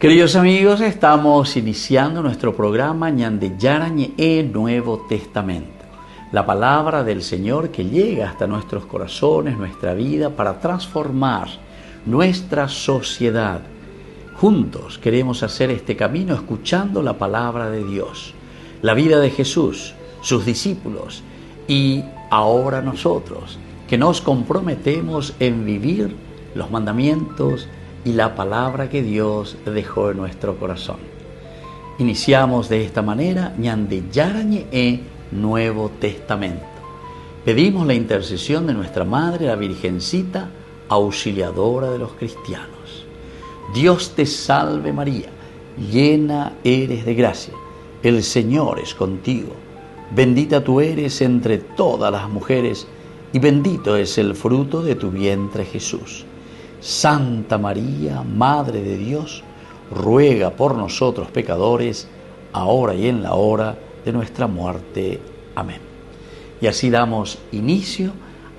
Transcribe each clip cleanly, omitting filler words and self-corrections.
Queridos amigos, estamos iniciando nuestro programa Ñande Yarañe Nuevo Testamento. La palabra del Señor que llega hasta nuestros corazones, nuestra vida, para transformar nuestra sociedad. Juntos queremos hacer este camino escuchando la palabra de Dios, la vida de Jesús, sus discípulos y ahora nosotros, que nos comprometemos en vivir los mandamientos y la palabra que Dios dejó en nuestro corazón. Iniciamos de esta manera Ñande Yarañe Nuevo Testamento. Pedimos la intercesión de nuestra Madre, la Virgencita, auxiliadora de los cristianos. Dios te salve María, llena eres de gracia, el Señor es contigo. Bendita tú eres entre todas las mujeres y bendito es el fruto de tu vientre Jesús. Santa María, Madre de Dios, ruega por nosotros pecadores, ahora y en la hora de nuestra muerte. Amén. Y así damos inicio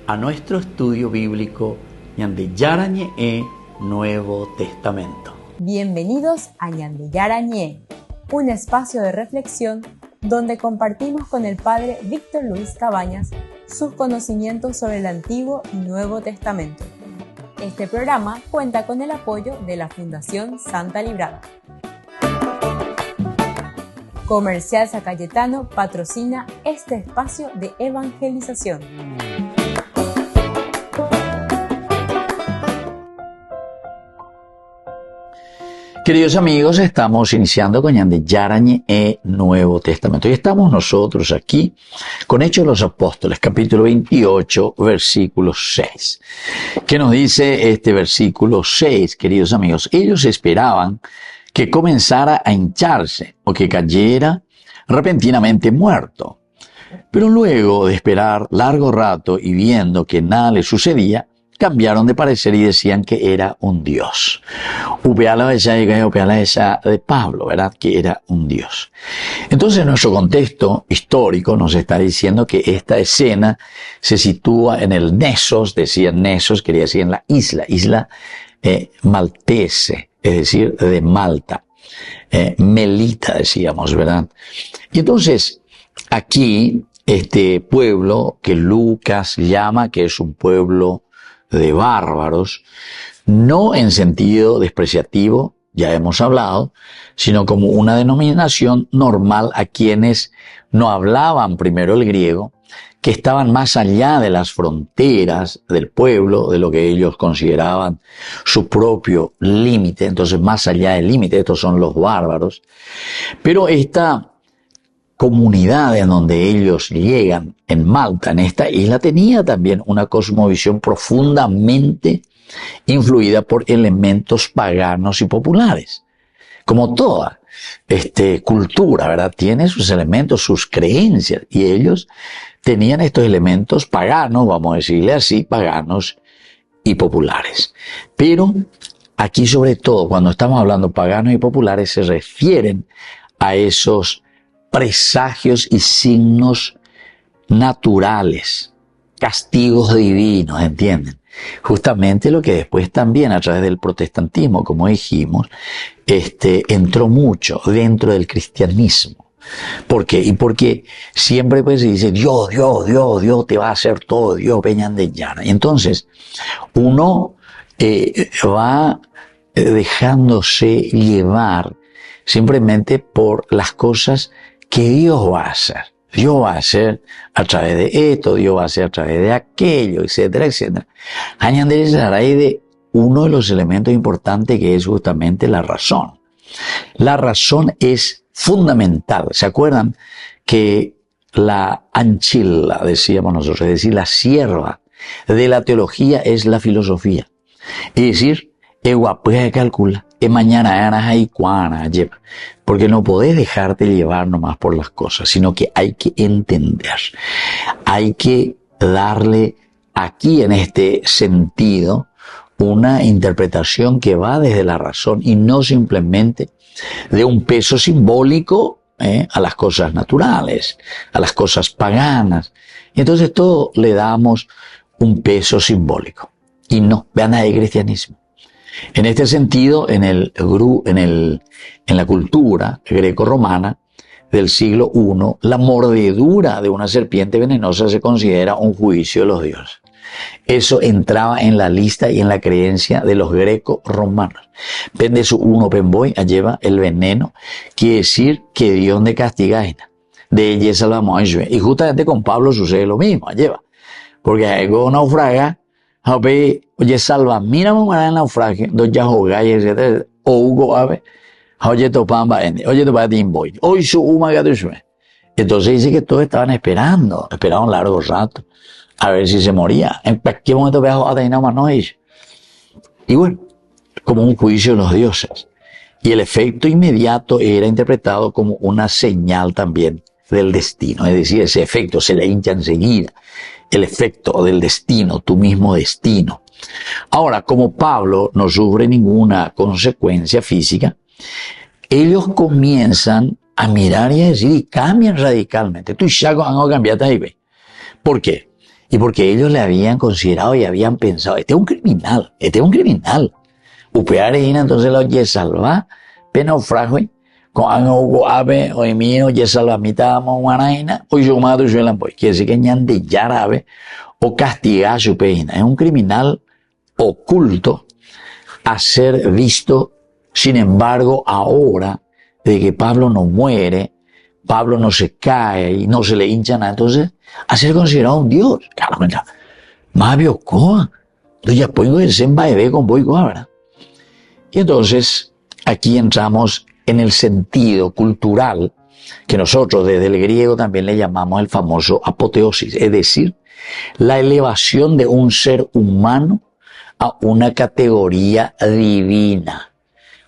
a nuestro estudio bíblico Ñande Yarañe Nuevo Testamento. Bienvenidos a Ñande Yarañe, un espacio de reflexión donde compartimos con el Padre Víctor Luis Cabañas sus conocimientos sobre el Antiguo y Nuevo Testamento. Este programa cuenta con el apoyo de la Fundación Santa Librada. Comercial San Cayetano patrocina este espacio de evangelización. Queridos amigos, estamos iniciando con Ñande Yarañe Nuevo Testamento. Y estamos nosotros aquí con Hechos de los Apóstoles, capítulo 28, versículo 6. ¿Qué nos dice este versículo 6, queridos amigos? Ellos esperaban que comenzara a hincharse o que cayera repentinamente muerto. Pero luego de esperar largo rato y viendo que nada le sucedía, cambiaron de parecer y decían que era un dios. De Pablo, ¿verdad? Que era un dios. Entonces, nuestro contexto histórico nos está diciendo que esta escena se sitúa en el Nesos, decían Nesos, quería decir en la isla maltese, es decir, de Malta. Melita, decíamos, ¿verdad? Y entonces, aquí, este pueblo que Lucas llama que es un pueblo de bárbaros, no en sentido despreciativo, ya hemos hablado, sino como una denominación normal a quienes no hablaban primero el griego, que estaban más allá de las fronteras del pueblo, de lo que ellos consideraban su propio límite, entonces más allá del límite, estos son los bárbaros. Pero esta comunidad en donde ellos llegan, en Malta, en esta isla, tenía también una cosmovisión profundamente influida por elementos paganos y populares. Como toda cultura, ¿verdad? Tiene sus elementos, sus creencias, y ellos tenían estos elementos paganos, vamos a decirle así, paganos y populares. Pero aquí, sobre todo, cuando estamos hablando paganos y populares, se refieren a esos presagios y signos naturales, castigos divinos, ¿entienden? Justamente lo que después también a través del protestantismo, como dijimos, entró mucho dentro del cristianismo. ¿Por qué? Y porque siempre pues se dice Dios te va a hacer todo, Dios Ñande Yarañe. Y entonces uno va dejándose llevar simplemente por las cosas que Dios va a hacer. Dios va a hacer a través de esto, Dios va a hacer a través de aquello, etcétera, etcétera. Ñande Yarañe de uno de los elementos importantes que es justamente la razón. La razón es fundamental. ¿Se acuerdan que la anchila, decíamos nosotros, es decir, la sierva de la teología es la filosofía? Es decir, calcula. Mañana y cuana lleva. Porque no podés dejarte llevar nomás por las cosas, sino que hay que entender. Hay que darle aquí en este sentido una interpretación que va desde la razón y no simplemente de un peso simbólico a las cosas naturales, a las cosas paganas. Y entonces todo le damos un peso simbólico. Y no, vean ahí el cristianismo. En este sentido, en la cultura greco-romana del siglo I, la mordedura de una serpiente venenosa se considera un juicio de los dioses. Eso entraba en la lista y en la creencia de los greco-romanos. Pende su uno penboy lleva el veneno, quiere decir que Dios de castiga de ella salvamos a Israel. Y justamente con Pablo sucede lo mismo, lleva. Porque hay un naufraga, oye salva, mira mamá el naufragio, dos ya jugáis, etc. O Hugo Ave, oye topan va oye topan timboy, hoy su uma gadusme. Entonces dice que todos estaban esperaban un largo rato, a ver si se moría. En cualquier momento veamos a tener más no ellos. Y bueno, como un juicio de los dioses. Y el efecto inmediato era interpretado como una señal también del destino, es decir, ese efecto se le hincha enseguida, el efecto del destino, tu mismo destino. Ahora, como Pablo no sufre ninguna consecuencia física, ellos comienzan a mirar y a decir, y cambian radicalmente. Tú ya han cambiado ahí, ¿ve? ¿Por qué? Y porque ellos le habían considerado y habían pensado, este es un criminal. Upeareina, entonces lo oye salva, naufragio, con algo ave, o mío, oye salva, mitad manaina, o yo mato yo la quiere decir que ñan de yarabe, o castigar su peina. Es un criminal oculto a ser visto. Sin embargo, ahora, de que Pablo no muere, Pablo no se cae y no se le hincha nada, entonces, a ser considerado un dios. Claro, más biocoa. Entonces ya pongo el sembaebe con boicoa, ¿verdad? Y entonces, aquí entramos en el sentido cultural que nosotros desde el griego también le llamamos el famoso apoteosis, es decir, la elevación de un ser humano a una categoría divina,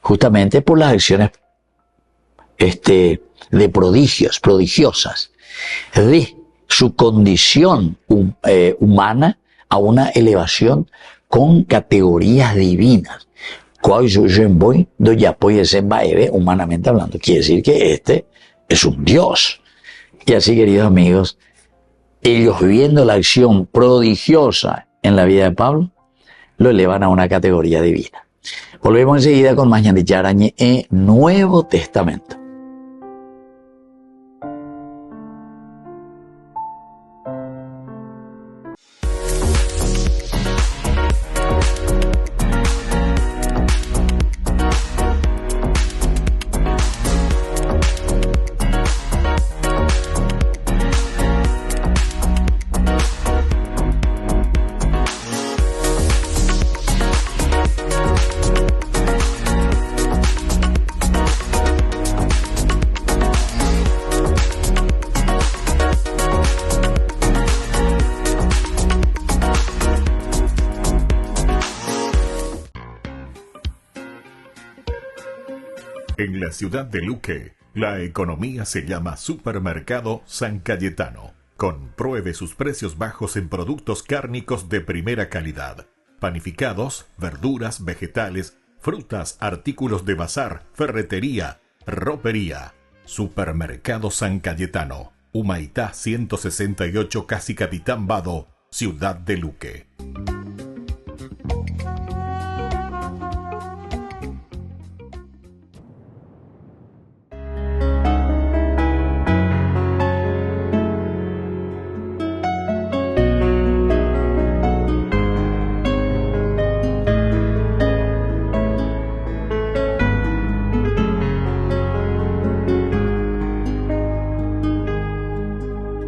justamente por las acciones de prodigiosas, de su condición humana a una elevación con categorías divinas. Humanamente hablando, quiere decir que este es un Dios. Y así, queridos amigos, ellos viendo la acción prodigiosa en la vida de Pablo, lo elevan a una categoría divina. Volvemos enseguida con más Ñan Yarañe en Nuevo Testamento. En la ciudad de Luque, la economía se llama Supermercado San Cayetano. Compruebe sus precios bajos en productos cárnicos de primera calidad. Panificados, verduras, vegetales, frutas, artículos de bazar, ferretería, ropería. Supermercado San Cayetano. Humaitá 168, Casi Capitán Vado, ciudad de Luque.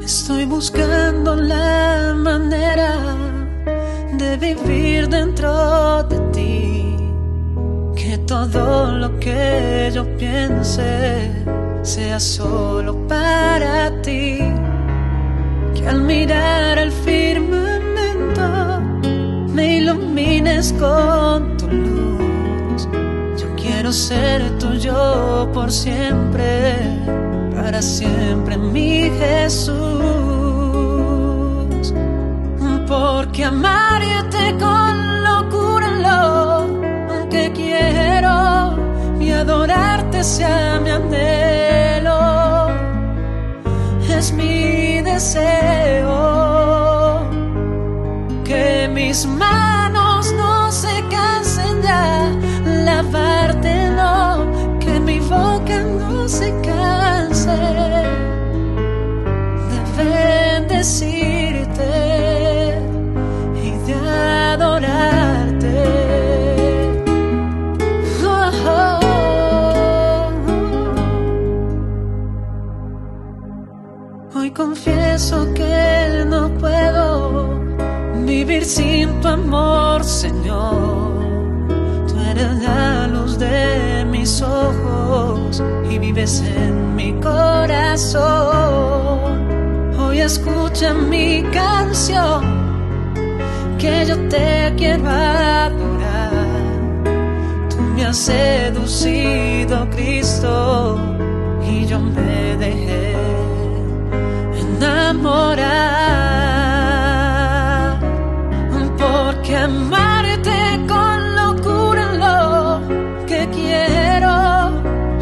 Estoy buscando la manera de vivir dentro de ti, que todo lo que yo piense sea solo para ti, que al mirar el firmamento me ilumines con tu luz. Yo quiero ser tuyo por siempre, para siempre, mi Jesús, porque amarte con locura lo que quiero y adorarte sea mi anhelo, es mi deseo, que mis manos no se cansen ya confieso que no puedo vivir sin tu amor, Señor. Tú eres la luz de mis ojos y vives en mi corazón. Hoy escucha mi canción, que yo te quiero adorar. Tú me has seducido, Cristo, y yo me dejé enamorar. Porque amarte con locura lo que quiero,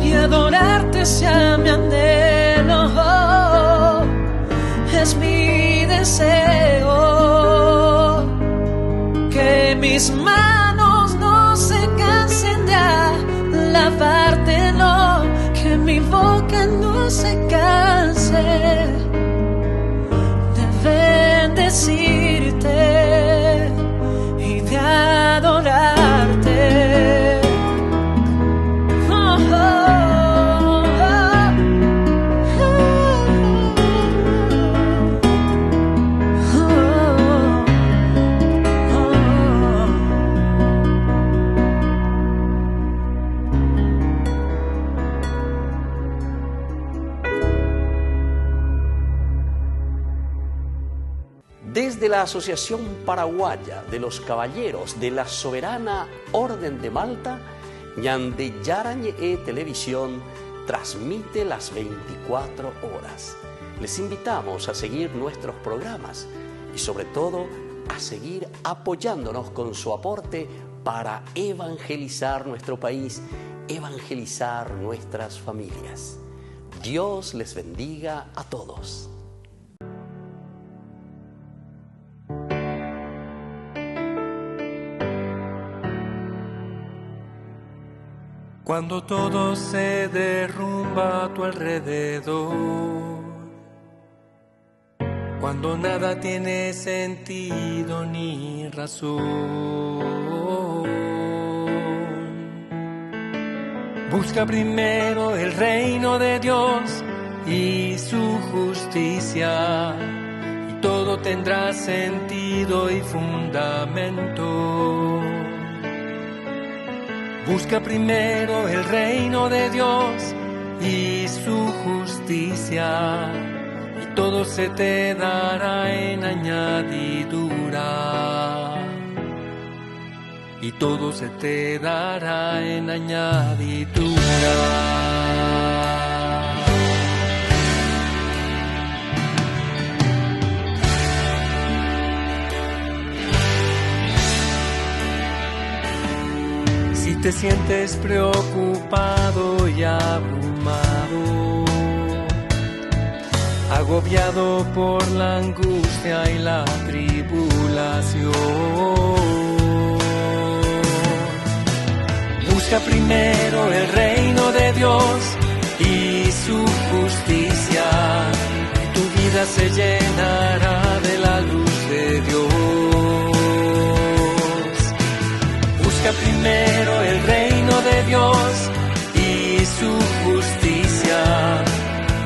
y adorarte sea mi anhelo. Es mi deseo que mis manos no se cansen de alabarte, no, que mi boca no se canse de bendecirte y de adorarte. Oh, oh, Desde la Asociación Paraguaya de los Caballeros de la Soberana Orden de Malta, Ñandeyarañe Televisión transmite las 24 horas. Les invitamos a seguir nuestros programas y sobre todo a seguir apoyándonos con su aporte para evangelizar nuestro país, evangelizar nuestras familias. Dios les bendiga a todos. Cuando todo se derrumba a tu alrededor, cuando nada tiene sentido ni razón, busca primero el reino de Dios y su justicia, y todo tendrá sentido y fundamento. Busca primero el reino de Dios y su justicia, y todo se te dará en añadidura. Y todo se te dará en añadidura. Si te sientes preocupado y abrumado, agobiado por la angustia y la tribulación, busca primero el reino de Dios y su justicia, y tu vida se llenará de la luz de Dios. Busca primero el reino de Dios y su justicia,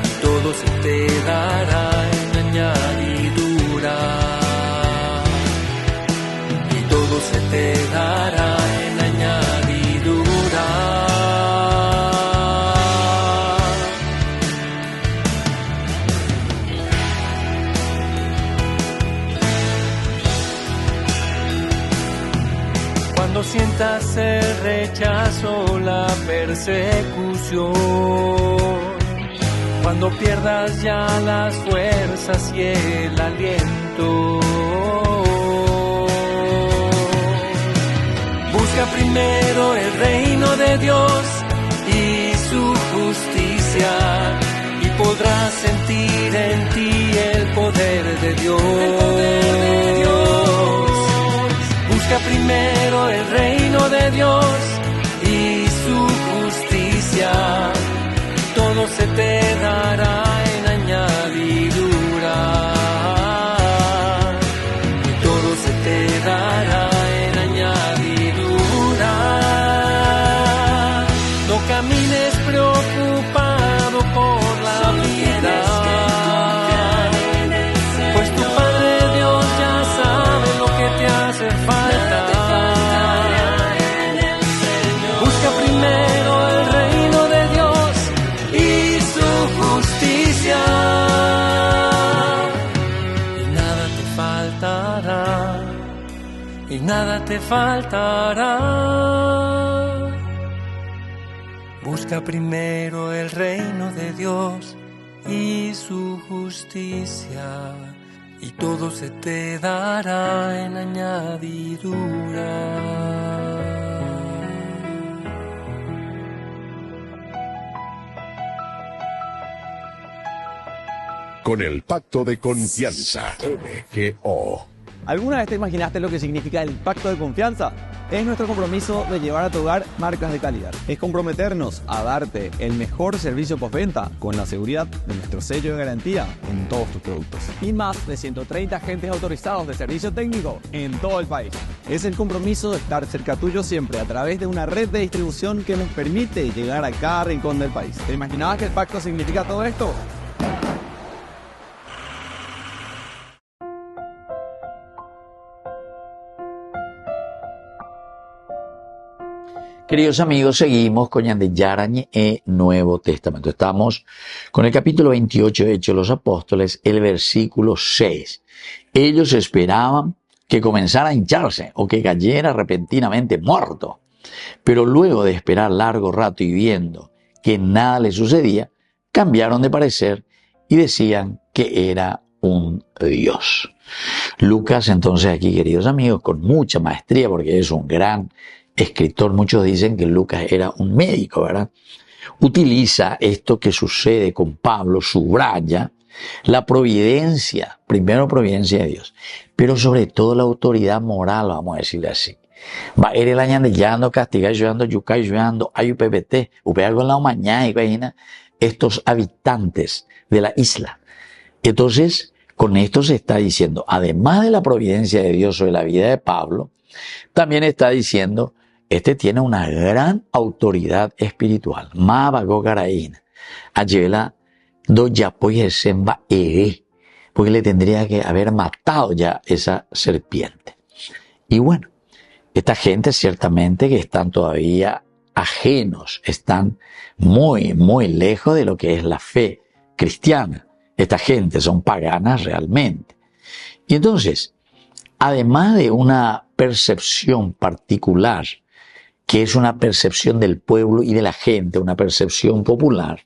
y todo se te dará en añadidura. Y todo se te dará en añadidura. Cuando sientas el rechazo, la persecución, cuando pierdas ya las fuerzas y el aliento, busca primero el reino de Dios y su justicia, y podrás sentir en ti el poder de Dios. Busca primero el reino de Dios y su justicia, todo se te dará en añadidura. Y todo se te dará en añadidura. No camines preocupado por la vida. nada te faltará. Busca primero el reino de Dios y su justicia, y todo se te dará en añadidura. Con el Pacto de Confianza, MGO. ¿Alguna vez te imaginaste lo que significa el Pacto de Confianza? Es nuestro compromiso de llevar a tu hogar marcas de calidad. Es comprometernos a darte el mejor servicio postventa con la seguridad de nuestro sello de garantía en todos tus productos. Y más de 130 agentes autorizados de servicio técnico en todo el país. Es el compromiso de estar cerca tuyo siempre a través de una red de distribución que nos permite llegar a cada rincón del país. ¿Te imaginabas que el pacto significa todo esto? Queridos amigos, seguimos con Ñande Yarañe e Nuevo Testamento. Estamos con el capítulo 28 de Hechos de los Apóstoles, el versículo 6. Ellos esperaban que comenzara a hincharse o que cayera repentinamente muerto. Pero luego de esperar largo rato y viendo que nada le sucedía, cambiaron de parecer y decían que era un Dios. Lucas, entonces aquí, queridos amigos, con mucha maestría, porque es un gran escritor, muchos dicen que Lucas era un médico, ¿verdad? Utiliza esto que sucede con Pablo, subraya la providencia, primero providencia de Dios, pero sobre todo la autoridad moral, vamos a decirle así. Va a ir el año de llando, castigar, llorando, yucay, llorando, hay UPBT, UPA con la mañana y vaina, estos habitantes de la isla. Entonces, con esto se está diciendo, además de la providencia de Dios sobre la vida de Pablo, también está diciendo, este tiene una gran autoridad espiritual. Mabago Garaína. Ayela do yapoy semba ere. Porque le tendría que haber matado ya esa serpiente. Y bueno, esta gente ciertamente que están todavía ajenos, están muy, muy lejos de lo que es la fe cristiana. Esta gente son paganas realmente. Y entonces, además de una percepción particular, que es una percepción del pueblo y de la gente, una percepción popular,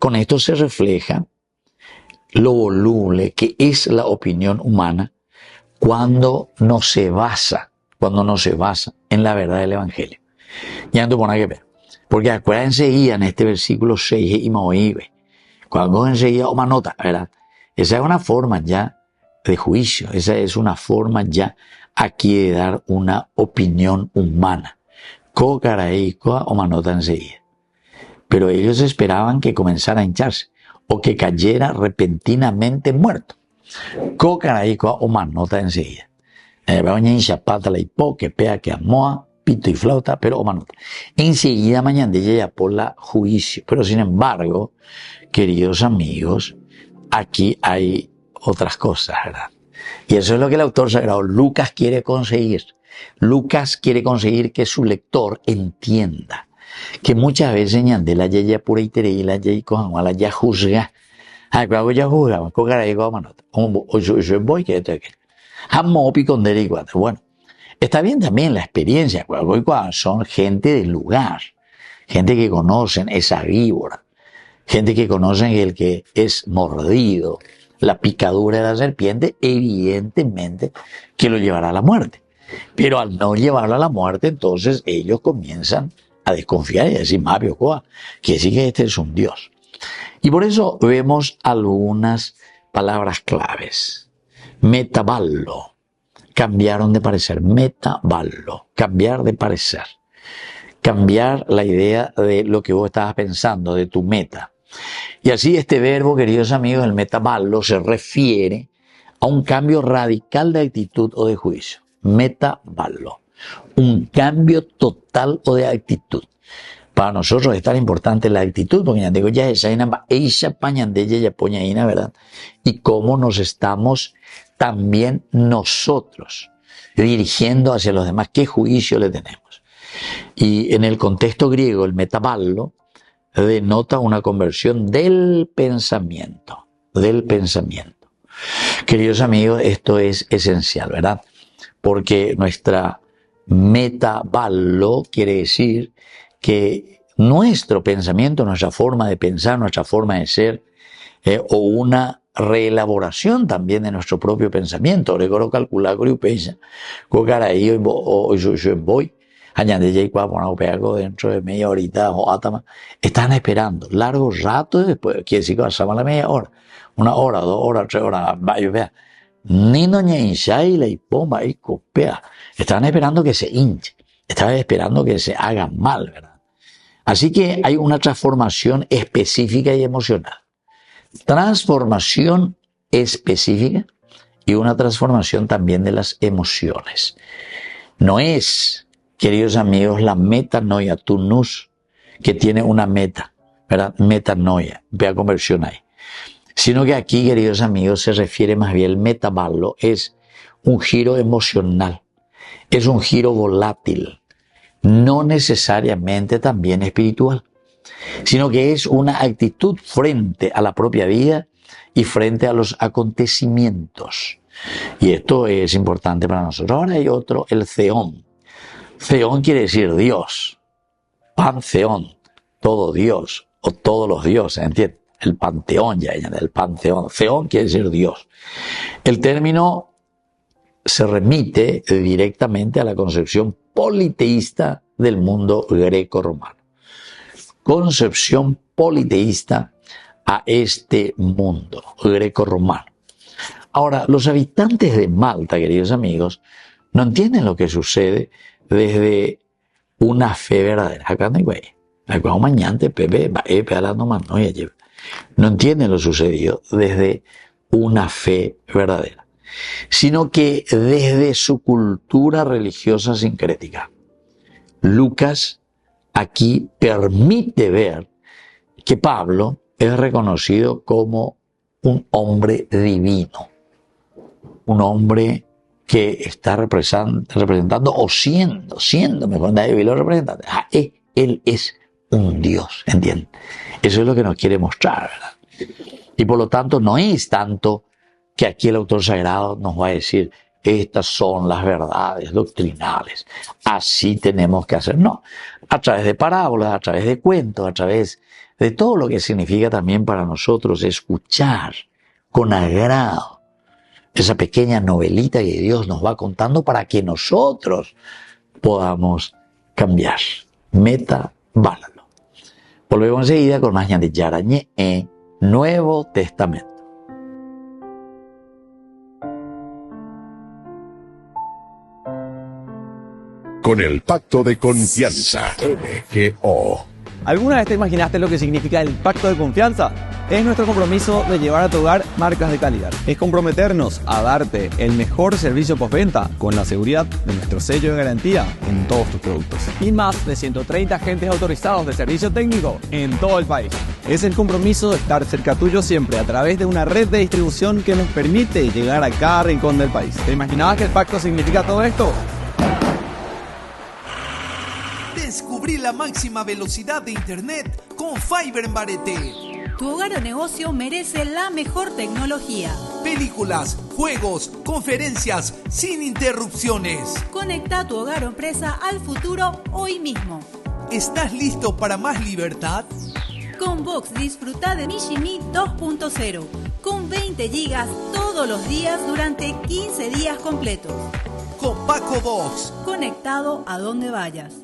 con esto se refleja lo voluble que es la opinión humana cuando no se basa en la verdad del Evangelio. Ya no te pones que ver. Porque acuérdense en este versículo 6 y Moibe, cuando enseguida oma nota, ¿verdad? Esa es una forma ya de juicio, esa es una forma ya aquí de dar una opinión humana. Cocaraícoa o manota enseguida. Pero ellos esperaban que comenzara a hincharse o que cayera repentinamente muerto. Cocaraícoa o manota enseguida. Chapata la hipo, que pea que amoa, pito y flauta, pero o manota. Enseguida mañana ya por la juicio. Pero sin embargo, queridos amigos, aquí hay otras cosas, ¿verdad? Y eso es lo que el autor sagrado Lucas quiere conseguir. Lucas quiere conseguir que su lector entienda que muchas veces ñande la ya pura y tere y la ya y cojan la ya juzga. Cuando ya juzga, con cara de manota. O yo voy que esto que. Jamopi con deriguata. Bueno, está bien también la experiencia. Cuando son gente del lugar, gente que conocen esa víbora, gente que conocen el que es mordido, la picadura de la serpiente, evidentemente que lo llevará a la muerte. Pero al no llevarlo a la muerte, entonces ellos comienzan a desconfiar y a decir, Mapio Coa, que sí que este es un Dios. Y por eso vemos algunas palabras claves. Metaballo. Cambiaron de parecer. Metaballo. Cambiar de parecer. Cambiar la idea de lo que vos estabas pensando, de tu meta. Y así este verbo, queridos amigos, el metaballo, se refiere a un cambio radical de actitud o de juicio. Metaballo. Un cambio total o de actitud. Para nosotros es tan importante la actitud, porque ya digo, ya esa pañandella, ¿verdad? Y cómo nos estamos también nosotros dirigiendo hacia los demás, qué juicio le tenemos. Y en el contexto griego, el metaballo denota una conversión del pensamiento. Queridos amigos, esto es esencial, ¿verdad? porque nuestra metaballo quiere decir que nuestro pensamiento, nuestra forma de pensar, nuestra forma de ser, o una reelaboración también de nuestro propio pensamiento. Ahora calcular con el peso, con ahí voy, añade dentro de media horita o atama, están esperando largo rato después, quiere decir que pasamos la media hora, 1 hora, 2 horas, 3 horas, vaya, vea. Nino ña y la hipoma y copea. Estaban esperando que se hinche, estaban esperando que se haga mal, ¿verdad? Así que hay una transformación específica y emocional. Transformación específica y una transformación también de las emociones. No es, queridos amigos, la metanoia, tunus, que tiene una meta, ¿verdad? Metanoia, vea conversión ahí. Sino que aquí, queridos amigos, se refiere más bien, el metaballo es un giro emocional, es un giro volátil, no necesariamente también espiritual, sino que es una actitud frente a la propia vida y frente a los acontecimientos. Y esto es importante para nosotros. Ahora hay otro, el theón. Theón quiere decir Dios, pantheón, todo Dios o todos los dioses, ¿entiendes? El panteón, ya el panteón. Theón quiere decir Dios. El término se remite directamente a la concepción politeísta del mundo greco-romano. Concepción politeísta a este mundo greco-romano. Ahora, los habitantes de Malta, queridos amigos, no entienden lo que sucede desde una fe verdadera. Acá no hay güey. Acá mañana Pepe va hablando más, no lleva. No entienden lo sucedido desde una fe verdadera, sino que desde su cultura religiosa sincrética. Lucas aquí permite ver que Pablo es reconocido como un hombre divino, un hombre que está representando o siendo mejor David lo representante. Él es un Dios, ¿entienden? Eso es lo que nos quiere mostrar, ¿verdad? Y por lo tanto no es tanto que aquí el autor sagrado nos va a decir estas son las verdades doctrinales, así tenemos que hacer. No, a través de parábolas, a través de cuentos, a través de todo lo que significa también para nosotros escuchar con agrado esa pequeña novelita que Dios nos va contando para que nosotros podamos cambiar. Metaballo. Volvemos enseguida con más de Yarañé en Nuevo Testamento. Con el pacto de confianza, MGO. ¿Alguna vez te imaginaste lo que significa el pacto de confianza? Es nuestro compromiso de llevar a tu hogar marcas de calidad. Es comprometernos a darte el mejor servicio postventa con la seguridad de nuestro sello de garantía en todos tus productos. Y más de 130 agentes autorizados de servicio técnico en todo el país. Es el compromiso de estar cerca tuyo siempre a través de una red de distribución que nos permite llegar a cada rincón del país. ¿Te imaginabas que el pacto significa todo esto? Descubrí la máxima velocidad de internet con Fiber en Barete. Tu hogar o negocio merece la mejor tecnología. Películas, juegos, conferencias, sin interrupciones. Conecta tu hogar o empresa al futuro hoy mismo. ¿Estás listo para más libertad? Con Vox disfruta de Mishimi 2.0 con 20 gigas todos los días durante 15 días completos. Con Paco Vox. Conectado a donde vayas.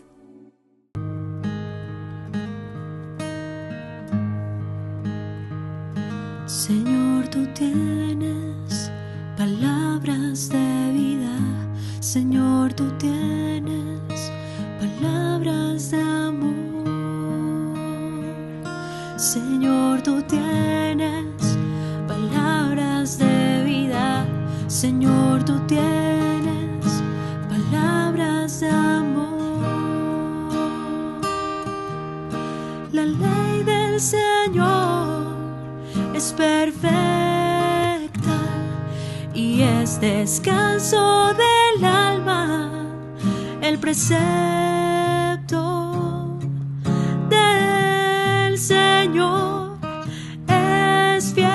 Señor, tú tienes palabras de vida. Señor, tú tienes palabras de amor. Señor, tú tienes palabras de vida. Señor, tú tienes palabras de amor. La ley del Señor es perfecta y es descanso del alma, el precepto del Señor es fiel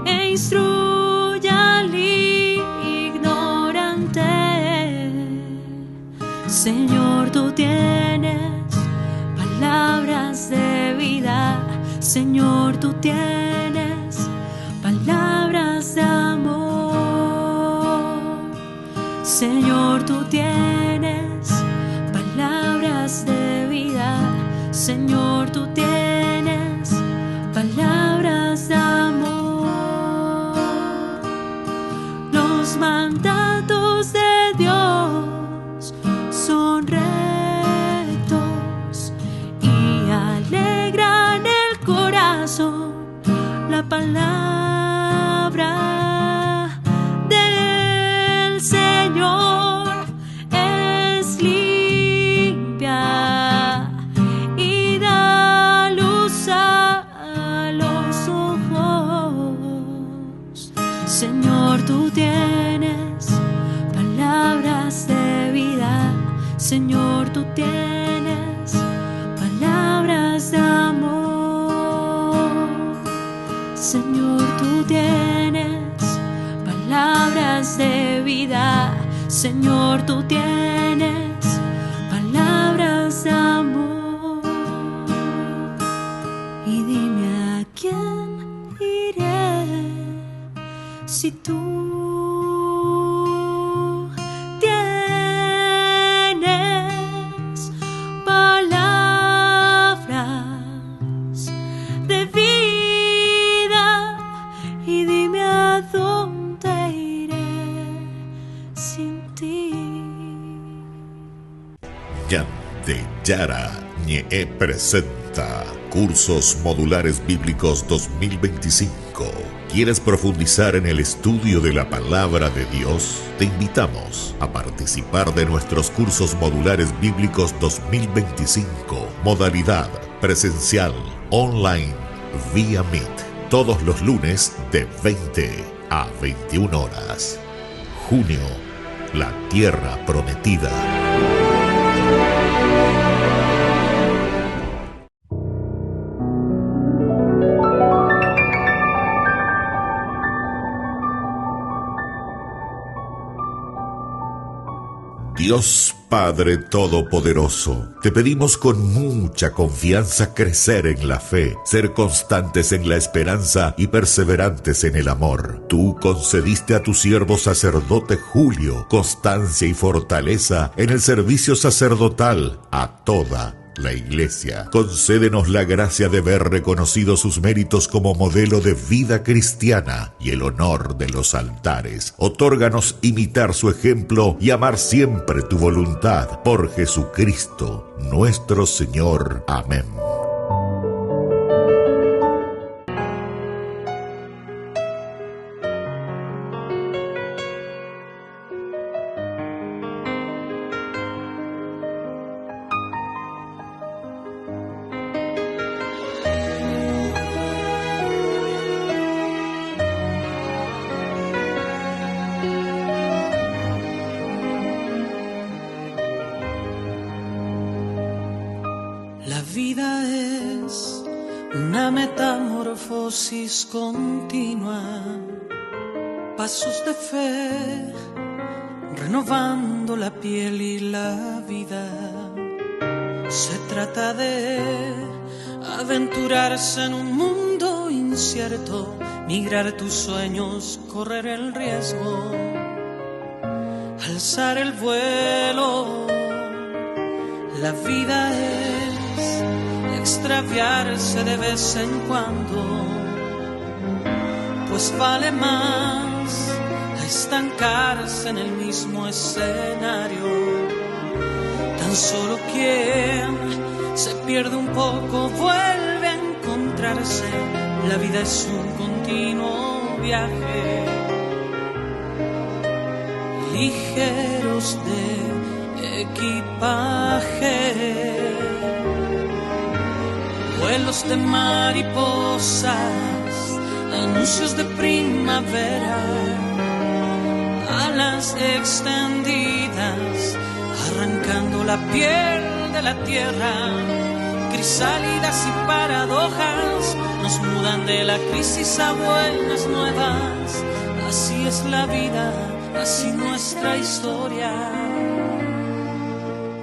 e instruye al Señor, tú tienes palabras de amor. Señor, tú tienes palabras de vida. Señor, tú tienes palabras de amor. Los mandatos de Dios son rectos y alegran el corazón. La palabra del Señor es limpia y da luz a los ojos. Señor, tú tienes palabras de vida. Señor, tú tienes palabras de amor. Señor, tú tienes palabras de vida. Señor, tú tienes palabras de amor. Y dime a quién iré si tú tienes palabras de vida. Y dime a dónde iré sin ti. Yara Ñe presenta Cursos Modulares Bíblicos 2025. ¿Quieres profundizar en el estudio de la palabra de Dios? Te invitamos a participar de nuestros Cursos Modulares Bíblicos 2025. Modalidad presencial, online, vía Meet. Todos los lunes de 20 a 21 horas. Junio, la tierra prometida. Dios Padre Todopoderoso, te pedimos con mucha confianza crecer en la fe, ser constantes en la esperanza y perseverantes en el amor. Tú concediste a tu siervo sacerdote Julio constancia y fortaleza en el servicio sacerdotal a toda la Iglesia. Concédenos la gracia de ver reconocidos sus méritos como modelo de vida cristiana y el honor de los altares. Otórganos imitar su ejemplo y amar siempre tu voluntad. Por Jesucristo, nuestro Señor. Amén. Continua, pasos de fe, renovando la piel y la vida. Se trata de aventurarse en un mundo incierto, migrar tus sueños, correr el riesgo, alzar el vuelo. La vida es extraviarse de vez en cuando, pues vale más a estancarse en el mismo escenario. Tan solo quien se pierde un poco vuelve a encontrarse. La vida es un continuo viaje, ligeros de equipaje, vuelos de mariposas, anuncios de primavera, alas extendidas, arrancando la piel de la tierra. Crisálidas y paradojas nos mudan de la crisis a buenas nuevas. Así es la vida, así nuestra historia,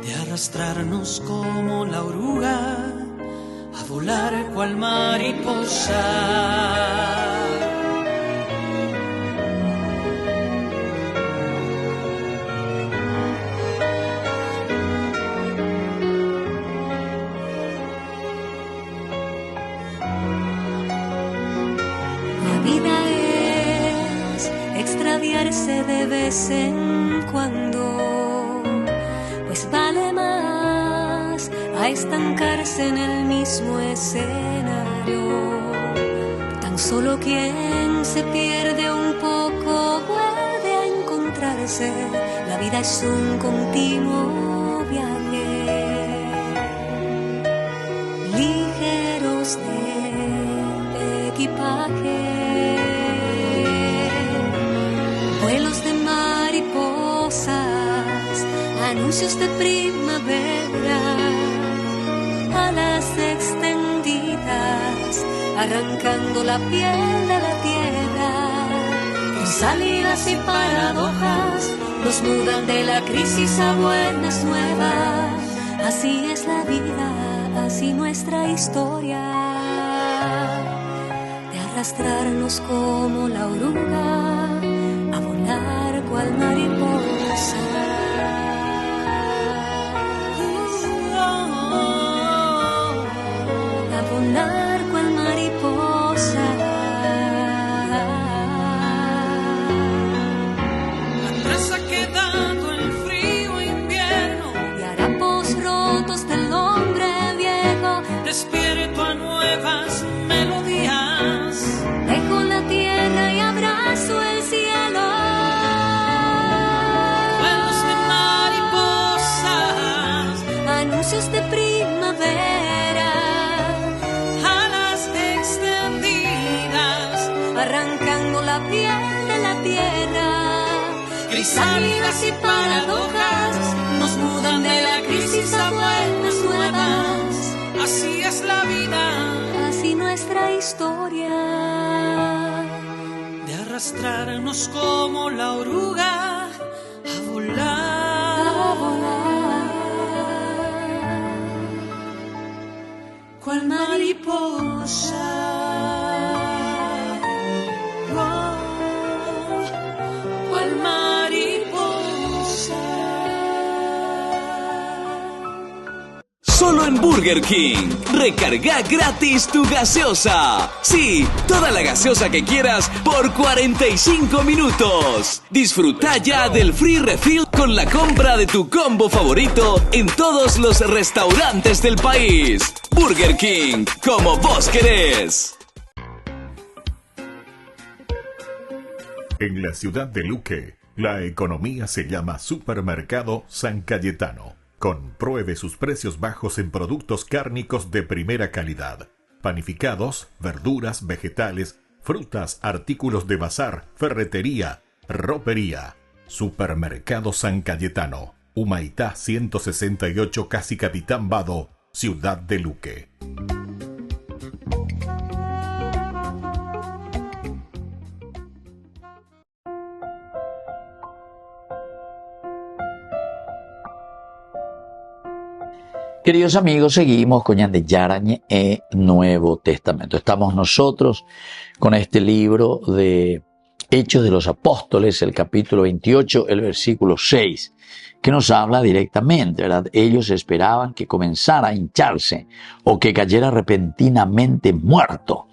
de arrastrarnos como la oruga a volar cual mariposa. Extraviarse de vez en cuando, pues vale más a estancarse en el mismo escenario. Tan solo quien se pierde un poco vuelve a encontrarse. La vida es un continuo viaje, ligeros de equipaje. Vuelos de mariposas, anuncios de primavera, alas extendidas, arrancando la piel de la tierra. Salidas y paradojas nos mudan de la crisis a buenas nuevas. Así es la vida, así nuestra historia, de arrastrarnos como la oruga, a volar cual mariposa. A volar cual mariposa. Atrás ha quedado el frío invierno y harapos rotos del hombre viejo. Despierto a nuevas melodías. Dejo la tierra y abrazo el cielo. Vuelos de mariposas, anuncios de primavera, alas extendidas, arrancando la piel de la tierra. Crisálidas y paradojas nos mudan de la crisis a buenas nuevas. Así es la vida, así nuestra historia, de arrastrarnos como la oruga a volar, cual mariposa. Cual mariposa. Solo en Burger King. Recarga gratis tu gaseosa. Sí, toda la gaseosa que quieras por 45 minutos. Disfruta ya del free refill con la compra de tu combo favorito en todos los restaurantes del país. Burger King, como vos querés. En la ciudad de Luque, la economía se llama Supermercado San Cayetano. Compruebe sus precios bajos en productos cárnicos de primera calidad. Panificados, verduras, vegetales, frutas, artículos de bazar, ferretería, ropería. Supermercado San Cayetano. Humaitá 168, Casi Capitán Vado, ciudad de Luque. Queridos amigos, seguimos con Ñande Yarañe e Nuevo Testamento. Estamos nosotros con este libro de Hechos de los Apóstoles, el capítulo 28, el versículo 6, que nos habla directamente, ¿verdad? Ellos esperaban que comenzara a hincharse o que cayera repentinamente muerto.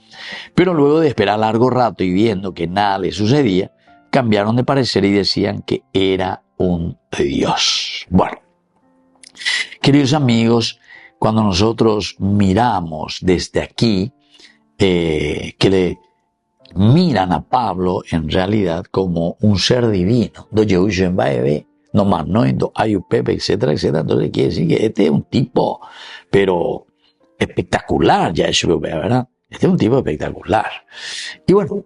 Pero luego de esperar largo rato y viendo que nada le sucedía, cambiaron de parecer y decían que era un dios. Bueno. Queridos amigos, cuando nosotros miramos desde aquí, que le miran a Pablo en realidad como un ser divino, etcétera, etcétera, entonces quiere decir que este es un tipo, pero espectacular, ya eso, ¿verdad? Este es un tipo espectacular. Y bueno,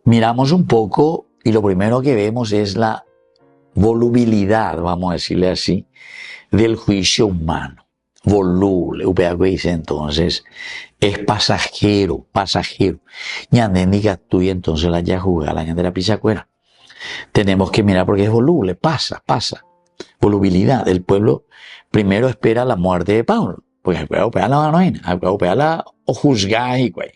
miramos un poco y lo primero que vemos es la volubilidad, vamos a decirle así, del juicio humano. Voluble, dice entonces, es pasajero. Ñande diga tú y entonces la ya jugada, la ñande la pichacuera. Tenemos que mirar porque es voluble, pasa. Volubilidad. El pueblo primero espera la muerte de Pablo. porque hay que operar la manoina, hay que operar o juzgar y güey.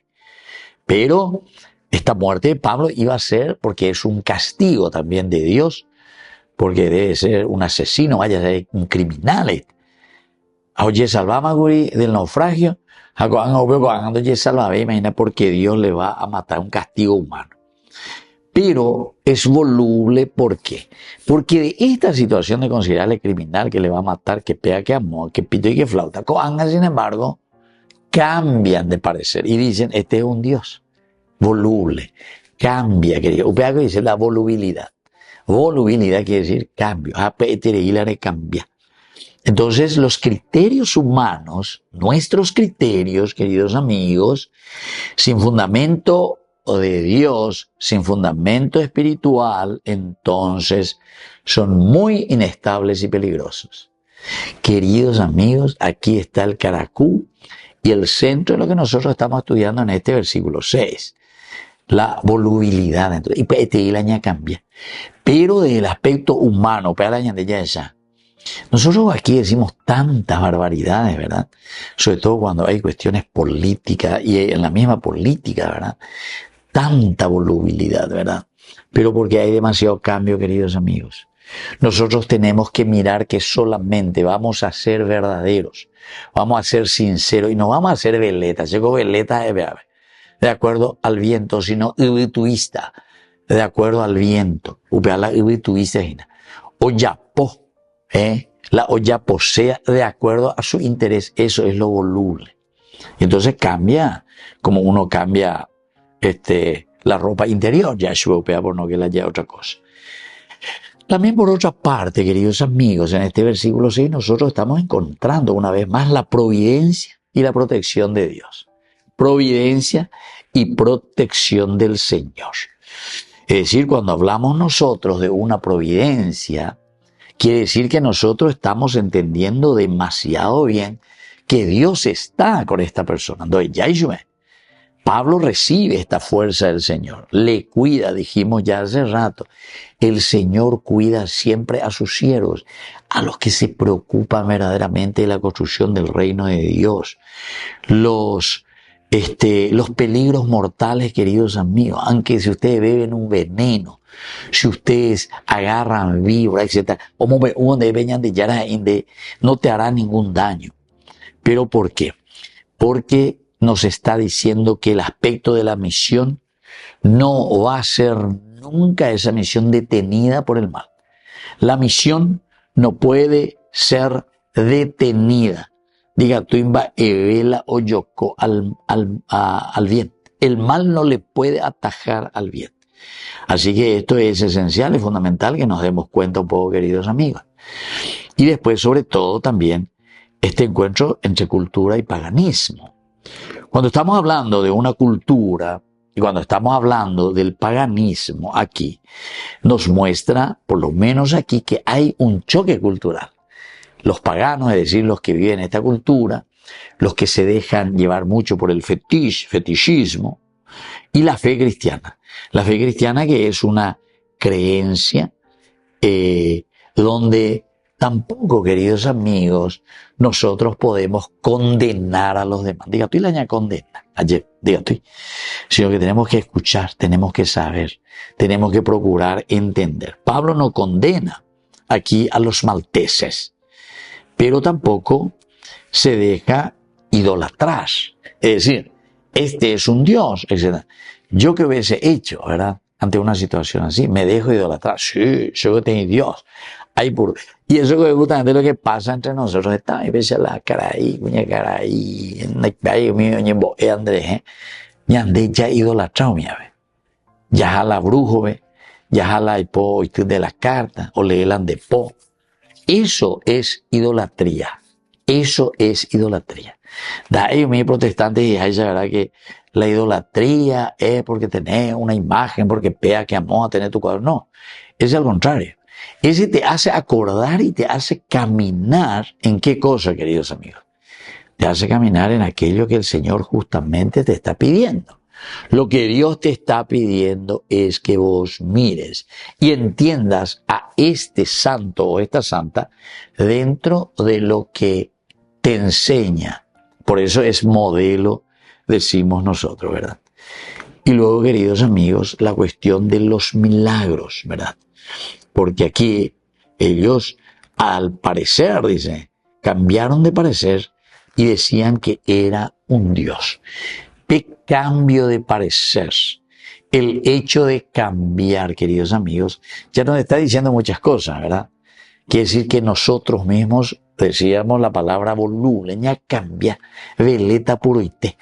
Pero esta muerte de Pablo iba a ser porque es un castigo también de Dios, porque debe ser un asesino, vaya a ser un criminal. Oye, salvamos del naufragio, imagina porque Dios le va a matar un castigo humano. Pero es voluble, ¿por qué? Porque de esta situación de considerarle criminal, que le va a matar, que pega, que amor, que pito y que flauta, Coanga, sin embargo, cambian de parecer y dicen, este es un Dios voluble, cambia, querido. Upea que dice la volubilidad. Volubilidad quiere decir cambio, cambia. Entonces, los criterios humanos, nuestros criterios, queridos amigos, sin fundamento de Dios, sin fundamento espiritual, entonces son muy inestables y peligrosos. Queridos amigos, aquí está el caracú y el centro de lo que nosotros estamos estudiando en este versículo 6. La volubilidad. Y petilaña cambia. Pero del aspecto humano, nosotros aquí decimos tantas barbaridades, ¿verdad? Sobre todo cuando hay cuestiones políticas y en la misma política, ¿verdad? Tanta volubilidad, ¿verdad? Pero porque hay demasiado cambio, queridos amigos. Nosotros tenemos que mirar que solamente vamos a ser verdaderos, vamos a ser sinceros y no vamos a ser veletas. Llegó veleta de acuerdo al viento, sino ubituista, de acuerdo al viento. La ubituista o yapo, la olla posea de acuerdo a su interés. Eso es lo voluble. Entonces cambia, como uno cambia la ropa interior, ya es europea por no que la haya otra cosa. También por otra parte, queridos amigos, en este versículo 6 nosotros estamos encontrando una vez más la providencia y la protección de Dios. Providencia y protección del Señor. Es decir, cuando hablamos nosotros de una providencia, quiere decir que nosotros estamos entendiendo demasiado bien que Dios está con esta persona. Entonces, Pablo recibe esta fuerza del Señor, le cuida, dijimos ya hace rato. El Señor cuida siempre a sus siervos, a los que se preocupan verdaderamente de la construcción del reino de Dios. Los peligros mortales, queridos amigos, aunque si ustedes beben un veneno, si ustedes agarran víbora, etc., no te hará ningún daño. ¿Pero por qué? Porque nos está diciendo que el aspecto de la misión no va a ser nunca esa misión detenida por el mal. La misión no puede ser detenida. Diga, tuimba evela o yoko al bien. El mal no le puede atajar al bien. Así que esto es esencial y fundamental que nos demos cuenta un poco, queridos amigos. Y después, sobre todo, también este encuentro entre cultura y paganismo. Cuando estamos hablando de una cultura y cuando estamos hablando del paganismo aquí, nos muestra, por lo menos aquí, que hay un choque cultural. Los paganos, es decir, los que viven en esta cultura, los que se dejan llevar mucho por el fetichismo, y la fe cristiana. La fe cristiana que es una creencia donde tampoco, queridos amigos, nosotros podemos condenar a los demás. Diga tú y la condena. Diga tú. Sino que tenemos que escuchar, tenemos que saber, tenemos que procurar entender. Pablo no condena aquí a los malteses, pero tampoco se deja idolatrar. Es decir, este es un Dios, etc. Yo que hubiese hecho, ¿verdad? Ante una situación así, me dejo idolatrar. Sí, yo tengo Dios. Y eso es justamente lo que pasa entre nosotros. Está y ves la cara ahí, cuña cara ahí, Andrés, ya idolatrado, ya a la brujo, ya a la hipo de las cartas, o leelan de po. Eso es idolatría. Eso es idolatría. Da ellos mis protestantes y hay verdad que la idolatría es porque tenés una imagen, porque pega que amó a tener tu cuadro. No, es al contrario. Ese te hace acordar y te hace caminar en qué cosa, queridos amigos. Te hace caminar en aquello que el Señor justamente te está pidiendo. Lo que Dios te está pidiendo es que vos mires y entiendas a este santo o esta santa dentro de lo que te enseña. Por eso es modelo, decimos nosotros, ¿verdad? Y luego, queridos amigos, la cuestión de los milagros, ¿verdad? Porque aquí ellos, al parecer, dice, cambiaron de parecer y decían que era un Dios. ¿Qué cambio de parecer? El hecho de cambiar, queridos amigos, ya nos está diciendo muchas cosas, ¿verdad? Quiere decir que nosotros mismos decíamos la palabra voluleña cambia, veleta puroite,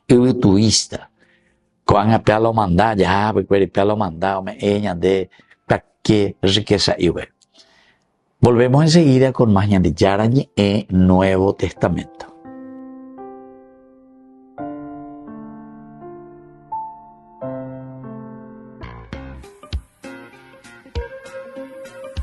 tuista. Cuando apea lo manda, ya, porque lo manda, me eña de qué riqueza y bueno. Volvemos enseguida con más Ñandillarañe en Nuevo Testamento.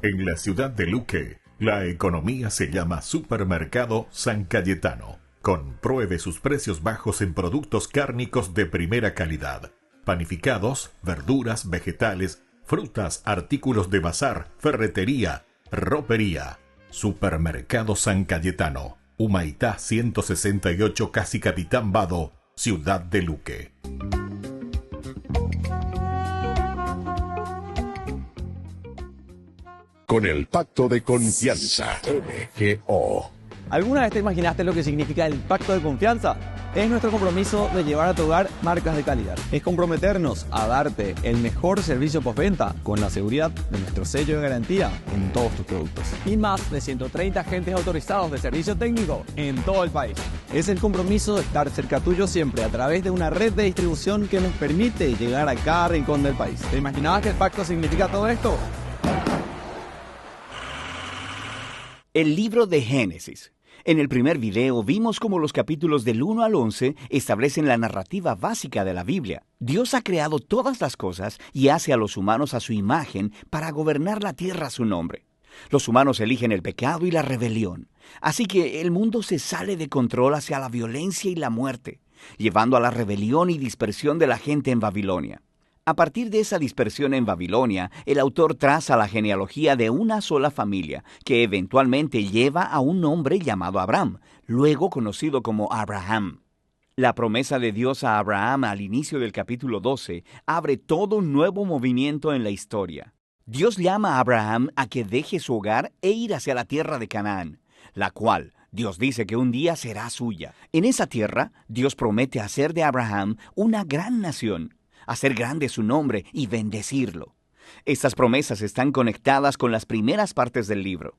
En la ciudad de Luque, la economía se llama Supermercado San Cayetano. Compruebe sus precios bajos en productos cárnicos de primera calidad. Panificados, verduras, vegetales, frutas, artículos de bazar, ferretería, ropería. Supermercado San Cayetano. Humaitá 168, Casi Capitán Vado, Ciudad de Luque. Con el pacto de confianza. MGO. ¿Alguna vez te imaginaste lo que significa el pacto de confianza? Es nuestro compromiso de llevar a tu hogar marcas de calidad. Es comprometernos a darte el mejor servicio postventa con la seguridad de nuestro sello de garantía en todos tus productos. Y más de 130 agentes autorizados de servicio técnico en todo el país. Es el compromiso de estar cerca tuyo siempre a través de una red de distribución que nos permite llegar a cada rincón del país. ¿Te imaginabas que el pacto significa todo esto? El libro de Génesis. En el primer video vimos cómo los capítulos del 1 al 11 establecen la narrativa básica de la Biblia. Dios ha creado todas las cosas y hace a los humanos a su imagen para gobernar la tierra a su nombre. Los humanos eligen el pecado y la rebelión. Así que el mundo se sale de control hacia la violencia y la muerte, llevando a la rebelión y dispersión de la gente en Babilonia. A partir de esa dispersión en Babilonia, el autor traza la genealogía de una sola familia, que eventualmente lleva a un hombre llamado Abraham, luego conocido como Abraham. La promesa de Dios a Abraham al inicio del capítulo 12 abre todo un nuevo movimiento en la historia. Dios llama a Abraham a que deje su hogar e ir hacia la tierra de Canaán, la cual Dios dice que un día será suya. En esa tierra, Dios promete hacer de Abraham una gran nación, hacer grande su nombre y bendecirlo. Estas promesas están conectadas con las primeras partes del libro.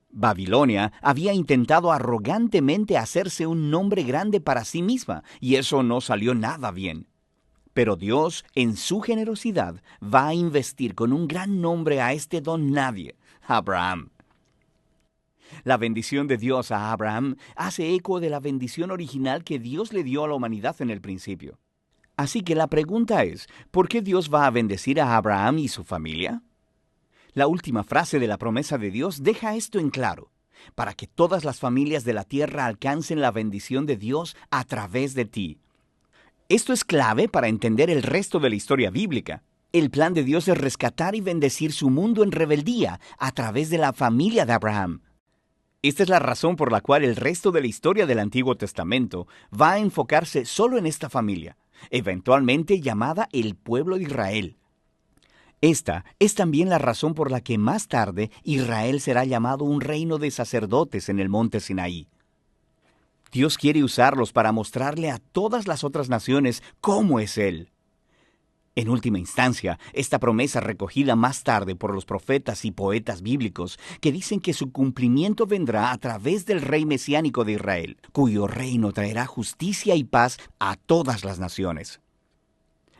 Babilonia había intentado arrogantemente hacerse un nombre grande para sí misma, y eso no salió nada bien. Pero Dios, en su generosidad, va a investir con un gran nombre a este don nadie, Abraham. La bendición de Dios a Abraham hace eco de la bendición original que Dios le dio a la humanidad en el principio. Así que la pregunta es, ¿por qué Dios va a bendecir a Abraham y su familia? La última frase de la promesa de Dios deja esto en claro, para que todas las familias de la tierra alcancen la bendición de Dios a través de ti. Esto es clave para entender el resto de la historia bíblica. El plan de Dios es rescatar y bendecir su mundo en rebeldía a través de la familia de Abraham. Esta es la razón por la cual el resto de la historia del Antiguo Testamento va a enfocarse solo en esta familia, eventualmente llamada el pueblo de Israel. Esta es también la razón por la que más tarde Israel será llamado un reino de sacerdotes en el monte Sinaí. Dios quiere usarlos para mostrarle a todas las otras naciones cómo es Él. En última instancia, esta promesa recogida más tarde por los profetas y poetas bíblicos que dicen que su cumplimiento vendrá a través del rey mesiánico de Israel, cuyo reino traerá justicia y paz a todas las naciones.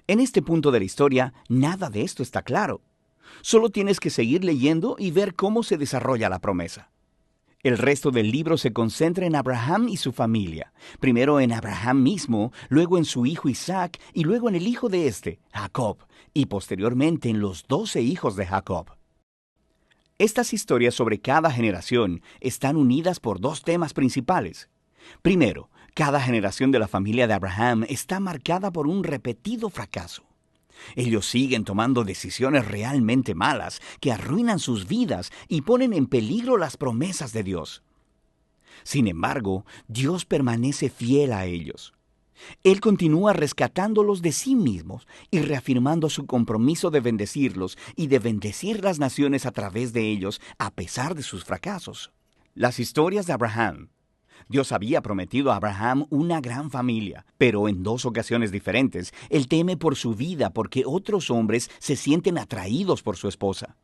En este punto de la historia, nada de esto está claro. Solo tienes que seguir leyendo y ver cómo se desarrolla la promesa. El resto del libro se concentra en Abraham y su familia. Primero en Abraham mismo, luego en su hijo Isaac y luego en el hijo de este, Jacob, y posteriormente en los 12 hijos de Jacob. Estas historias sobre cada generación están unidas por dos temas principales. Primero, cada generación de la familia de Abraham está marcada por un repetido fracaso. Ellos siguen tomando decisiones realmente malas que arruinan sus vidas y ponen en peligro las promesas de Dios. Sin embargo, Dios permanece fiel a ellos. Él continúa rescatándolos de sí mismos y reafirmando su compromiso de bendecirlos y de bendecir las naciones a través de ellos a pesar de sus fracasos. Las historias de Abraham. Dios había prometido a Abraham una gran familia, pero en 2 ocasiones diferentes, él teme por su vida porque otros hombres se sienten atraídos por su esposa.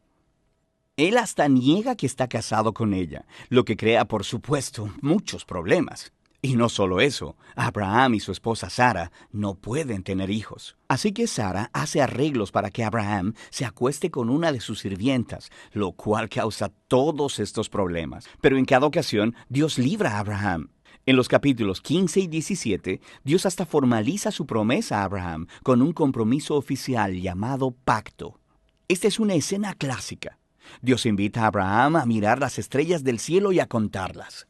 Él hasta niega que está casado con ella, lo que crea, por supuesto, muchos problemas. Y no solo eso, Abraham y su esposa Sara no pueden tener hijos. Así que Sara hace arreglos para que Abraham se acueste con una de sus sirvientas, lo cual causa todos estos problemas. Pero en cada ocasión, Dios libra a Abraham. En los capítulos 15 y 17, Dios hasta formaliza su promesa a Abraham con un compromiso oficial llamado pacto. Esta es una escena clásica. Dios invita a Abraham a mirar las estrellas del cielo y a contarlas.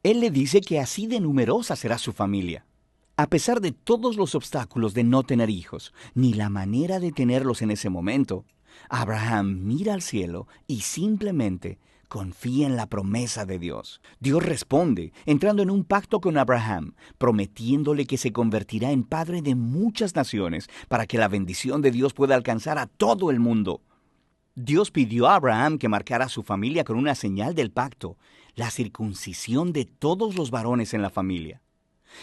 Él le dice que así de numerosa será su familia. A pesar de todos los obstáculos de no tener hijos, ni la manera de tenerlos en ese momento, Abraham mira al cielo y simplemente confía en la promesa de Dios. Dios responde, entrando en un pacto con Abraham, prometiéndole que se convertirá en padre de muchas naciones para que la bendición de Dios pueda alcanzar a todo el mundo. Dios pidió a Abraham que marcara a su familia con una señal del pacto, la circuncisión de todos los varones en la familia.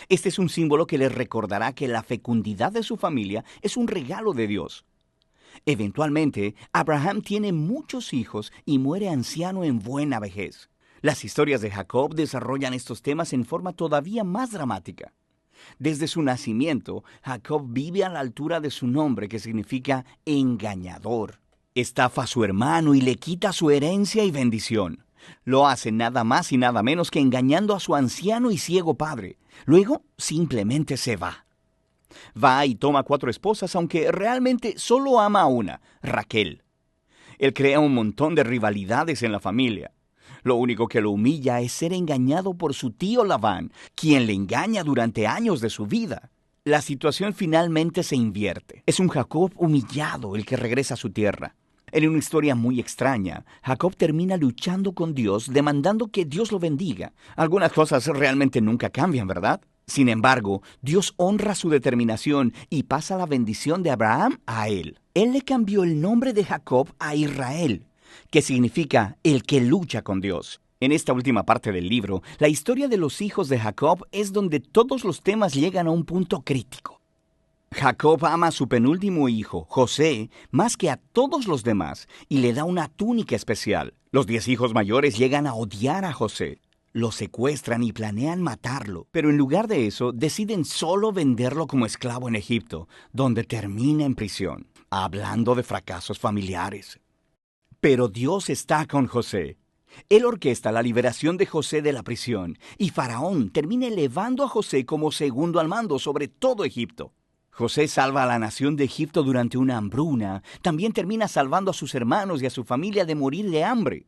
Este es un símbolo que les recordará que la fecundidad de su familia es un regalo de Dios. Eventualmente, Abraham tiene muchos hijos y muere anciano en buena vejez. Las historias de Jacob desarrollan estos temas en forma todavía más dramática. Desde su nacimiento, Jacob vive a la altura de su nombre, que significa engañador. Estafa a su hermano y le quita su herencia y bendición. Lo hace nada más y nada menos que engañando a su anciano y ciego padre. Luego, simplemente se va. Va y toma 4 esposas, aunque realmente solo ama a una, Raquel. Él crea un montón de rivalidades en la familia. Lo único que lo humilla es ser engañado por su tío Labán, quien le engaña durante años de su vida. La situación finalmente se invierte. Es un Jacob humillado el que regresa a su tierra. En una historia muy extraña, Jacob termina luchando con Dios, demandando que Dios lo bendiga. Algunas cosas realmente nunca cambian, ¿verdad? Sin embargo, Dios honra su determinación y pasa la bendición de Abraham a él. Él le cambió el nombre de Jacob a Israel, que significa el que lucha con Dios. En esta última parte del libro, la historia de los hijos de Jacob es donde todos los temas llegan a un punto crítico. Jacob ama a su penúltimo hijo, José, más que a todos los demás, y le da una túnica especial. Los 10 hijos mayores llegan a odiar a José. Lo secuestran y planean matarlo, pero en lugar de eso, deciden solo venderlo como esclavo en Egipto, donde termina en prisión, hablando de fracasos familiares. Pero Dios está con José. Él orquesta la liberación de José de la prisión, y Faraón termina elevando a José como segundo al mando sobre todo Egipto. José salva a la nación de Egipto durante una hambruna. También termina salvando a sus hermanos y a su familia de morir de hambre.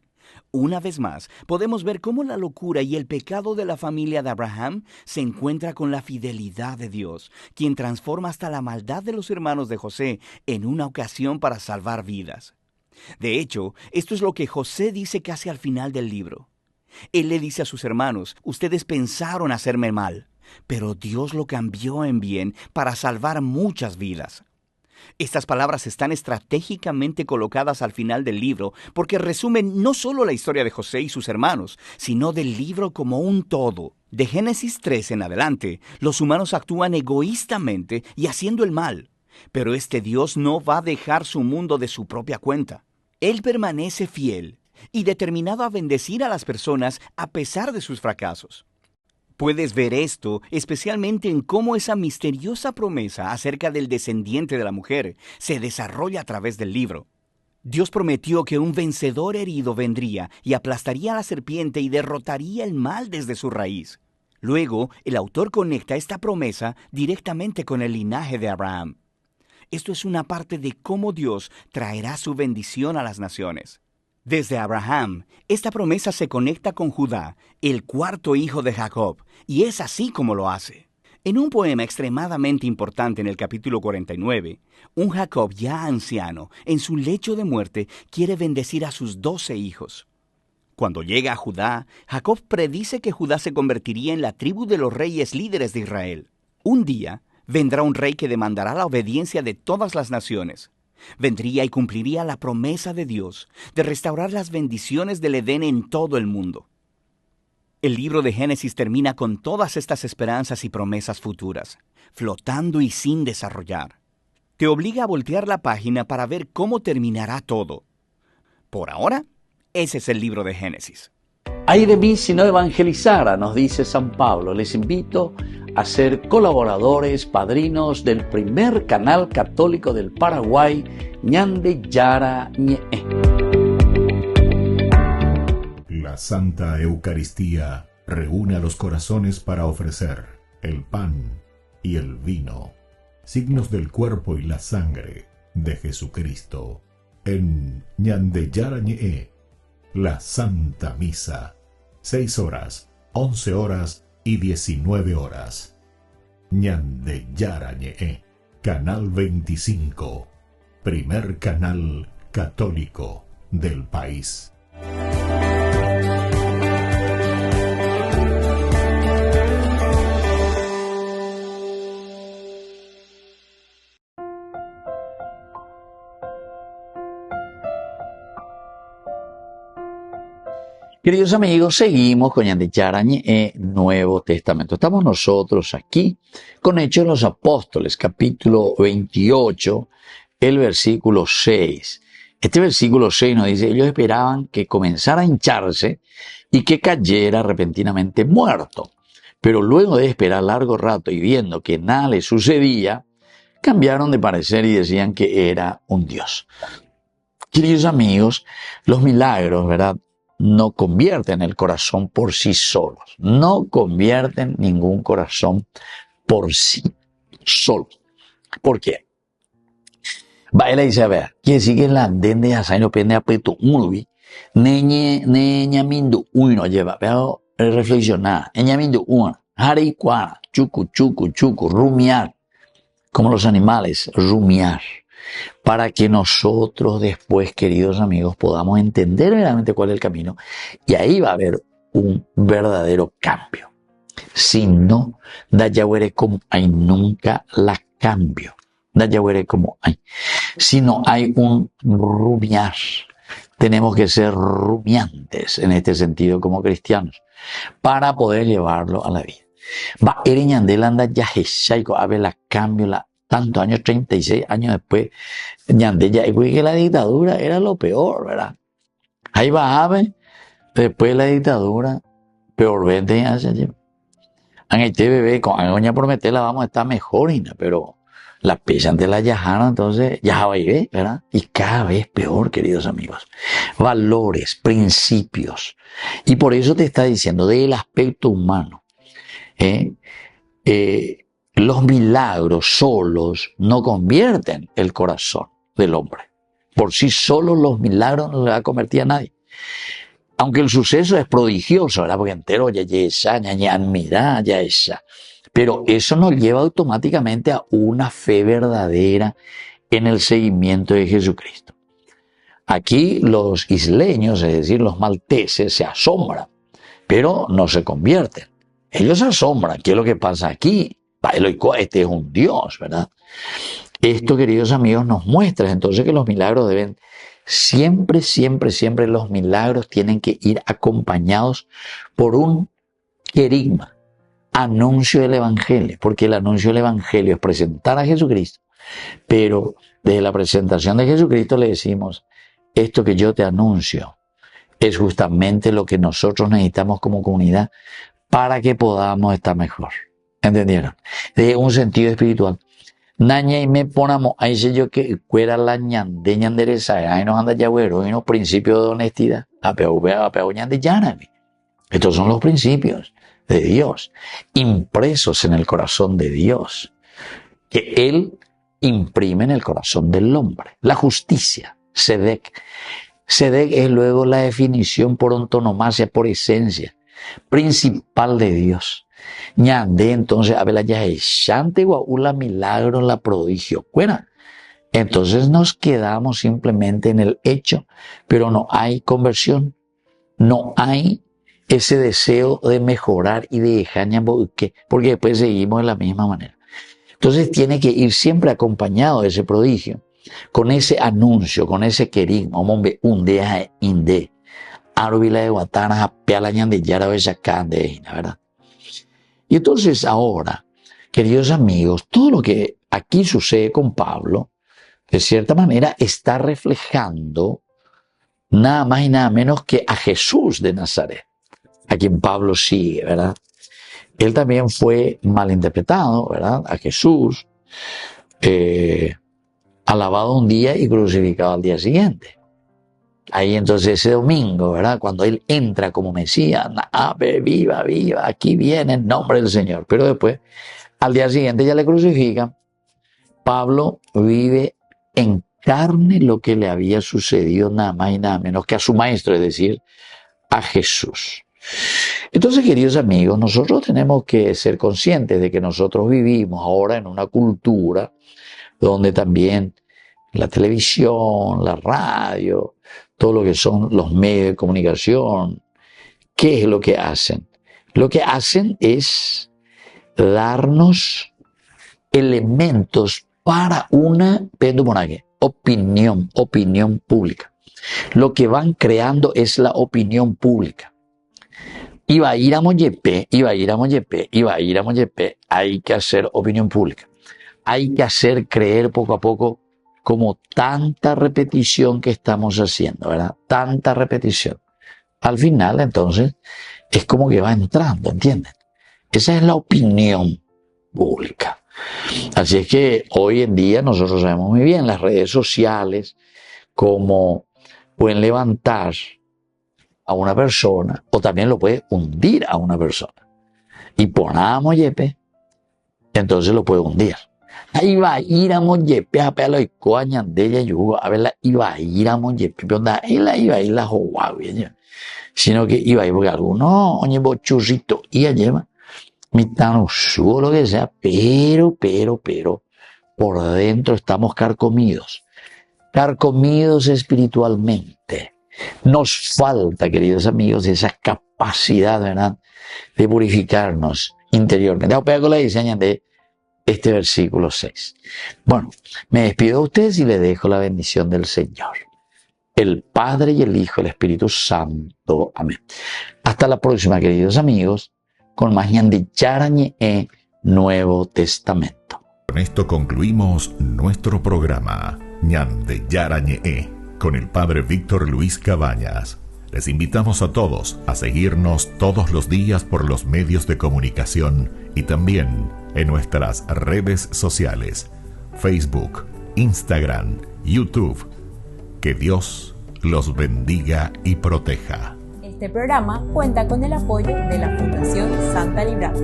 Una vez más, podemos ver cómo la locura y el pecado de la familia de Abraham se encuentra con la fidelidad de Dios, quien transforma hasta la maldad de los hermanos de José en una ocasión para salvar vidas. De hecho, esto es lo que José dice casi al final del libro. Él le dice a sus hermanos: ustedes pensaron hacerme mal, pero Dios lo cambió en bien para salvar muchas vidas. Estas palabras están estratégicamente colocadas al final del libro porque resumen no solo la historia de José y sus hermanos, sino del libro como un todo. De Génesis 3 en adelante, los humanos actúan egoístamente y haciendo el mal, pero este Dios no va a dejar su mundo de su propia cuenta. Él permanece fiel y determinado a bendecir a las personas a pesar de sus fracasos. Puedes ver esto especialmente en cómo esa misteriosa promesa acerca del descendiente de la mujer se desarrolla a través del libro. Dios prometió que un vencedor herido vendría y aplastaría a la serpiente y derrotaría el mal desde su raíz. Luego, el autor conecta esta promesa directamente con el linaje de Abraham. Esto es una parte de cómo Dios traerá su bendición a las naciones. Desde Abraham, esta promesa se conecta con Judá, el 4º hijo de Jacob, y es así como lo hace. En un poema extremadamente importante en el capítulo 49, un Jacob ya anciano, en su lecho de muerte, quiere bendecir a sus 12 hijos. Cuando llega a Judá, Jacob predice que Judá se convertiría en la tribu de los reyes líderes de Israel. Un día vendrá un rey que demandará la obediencia de todas las naciones. Vendría y cumpliría la promesa de Dios de restaurar las bendiciones del Edén en todo el mundo. El libro de Génesis termina con todas estas esperanzas y promesas futuras, flotando y sin desarrollar. Te obliga a voltear la página para ver cómo terminará todo. Por ahora, ese es el libro de Génesis. Ay de mí si no evangelizara, nos dice San Pablo. Les invito a ser colaboradores, padrinos del primer canal católico del Paraguay, Ñande Yara Ñe. La Santa Eucaristía reúne a los corazones para ofrecer el pan y el vino, signos del cuerpo y la sangre de Jesucristo. En Ñande Yara Ñe, la Santa Misa, 6 horas, 11 horas y 19 horas. Ñande Yara Ñe, Canal 25, primer canal católico del país. Queridos amigos, seguimos con Ñande Yara Ñe, Nuevo Testamento. Estamos nosotros aquí con Hechos de los Apóstoles, capítulo 28, el versículo 6. Este versículo 6 nos dice, ellos esperaban que comenzara a hincharse y que cayera repentinamente muerto. Pero luego de esperar largo rato y viendo que nada le sucedía, cambiaron de parecer y decían que era un dios. Queridos amigos, los milagros, ¿verdad?, no convierten el corazón por sí solos. No convierten ningún corazón por sí solo. ¿Por qué? Va, él dice, a ver, quiere decir que la dende a no pende a peto muy neña mindu uno lleva, pero reflexionar, neña mindu uno, hari cuara, chucu, rumiar, como los animales, rumiar. Para que nosotros después, queridos amigos, podamos entender realmente cuál es el camino. Y ahí va a haber un verdadero cambio. Si no, da yahuere como hay, nunca la cambio. Da yahuere como hay. Si no hay un rumiar, tenemos que ser rumiantes en este sentido como cristianos, para poder llevarlo a la vida. Va, eriñandelanda yaheshaico, a ver la cambio, tantos años, 36 años después, Ñandeya, y que la dictadura era lo peor, ¿verdad? Ahí va a ver, después de la dictadura, peor vende ya se lleva. En este bebé, con Agoña Prometela vamos a estar mejor, pero la pesan de la Yajana, entonces, ya va a ir, ¿verdad? Y cada vez peor, queridos amigos. Valores, principios. Y por eso te está diciendo, del aspecto humano, los milagros solos no convierten el corazón del hombre. Por sí solos los milagros no le va a convertir a nadie. Aunque el suceso es prodigioso, ¿verdad? Porque entero ya esa, mira, ya esa. Pero eso nos lleva automáticamente a una fe verdadera en el seguimiento de Jesucristo. Aquí los isleños, es decir, los malteses, se asombran, pero no se convierten. Ellos se asombran. ¿Qué es lo que pasa aquí? Este es un Dios, ¿verdad? Esto, queridos amigos, nos muestra entonces que los milagros deben siempre los milagros tienen que ir acompañados por un querigma, anuncio del Evangelio, porque el anuncio del Evangelio es presentar a Jesucristo, pero desde la presentación de Jesucristo le decimos, esto que yo te anuncio es justamente lo que nosotros necesitamos como comunidad para que podamos estar mejor. ¿Entendieron? De un sentido espiritual. Naña y me ponamos, ahí sé yo que fuera la ñande ñanderesa, ahí nos anda yagüero, y unos principios de honestidad. Apeo ñande lláname. Estos son los principios de Dios, impresos en el corazón de Dios, que Él imprime en el corazón del hombre. La justicia, Sedek. Sedek es luego la definición por antonomasia, por esencia, principal de Dios. Ñande, entonces, a ver, ya es chante la milagro, la prodigio. Bueno, entonces nos quedamos simplemente en el hecho, pero no hay conversión. no hay ese deseo de mejorar y de dejar, porque después seguimos de la misma manera. Entonces tiene que ir siempre acompañado de ese prodigio, con ese anuncio, con ese querigma, un día inde, árvila de guatanas, apealañan de yara de sacán de ¿verdad? Y entonces ahora, queridos amigos, todo lo que aquí sucede con Pablo, de cierta manera, está reflejando nada más y nada menos que a Jesús de Nazaret, a quien Pablo sigue, ¿verdad? Él también fue malinterpretado, ¿verdad? A Jesús, alabado un día y crucificado al día siguiente. Ahí entonces ese domingo, ¿verdad? Cuando él entra como Mesías, viva, viva, aquí viene el nombre del Señor. Pero después, al día siguiente ya le crucifican. Pablo vive en carne lo que le había sucedido nada más y nada menos que a su maestro, es decir, a Jesús. Entonces, queridos amigos, nosotros tenemos que ser conscientes de que nosotros vivimos ahora en una cultura donde también la televisión, la radio, todo lo que son los medios de comunicación, ¿qué es lo que hacen? Lo que hacen es darnos elementos para una opinión pública. Lo que van creando es la opinión pública. Iba a ir a Mollepe, hay que hacer opinión pública. Hay que hacer creer poco a poco, como tanta repetición que estamos haciendo, ¿verdad? Tanta repetición. Al final, entonces, es como que va entrando, ¿entienden? Esa es la opinión pública. Así es que hoy en día nosotros sabemos muy bien las redes sociales cómo pueden levantar a una persona o también lo puede hundir a una persona. Y ponamos Yepe, entonces lo puede hundir. Ahí va a ir a Mollepe, a pegarlo y coañan de ella y a verla, iba a ir a Mollepe, pero ella iba a ir a Hawaii, sino que iba a ir porque alguno, oye, bochurrito, y a lleva, mitad subo lo que sea, pero, por dentro estamos carcomidos espiritualmente. Nos falta, queridos amigos, esa capacidad, ¿verdad?, de purificarnos interiormente. Voy a pegar con la diseña de este versículo 6. Bueno, me despido de ustedes y les dejo la bendición del Señor, el Padre y el Hijo y el Espíritu Santo. Amén. Hasta la próxima, queridos amigos, con más Ñande Yarañe Nuevo Testamento. Con esto concluimos nuestro programa Ñande Yarañe con el Padre Víctor Luis Cabañas. Les invitamos a todos a seguirnos todos los días por los medios de comunicación y también en nuestras redes sociales, Facebook, Instagram, YouTube. Que Dios los bendiga y proteja. Este programa cuenta con el apoyo de la Fundación Santa Librada.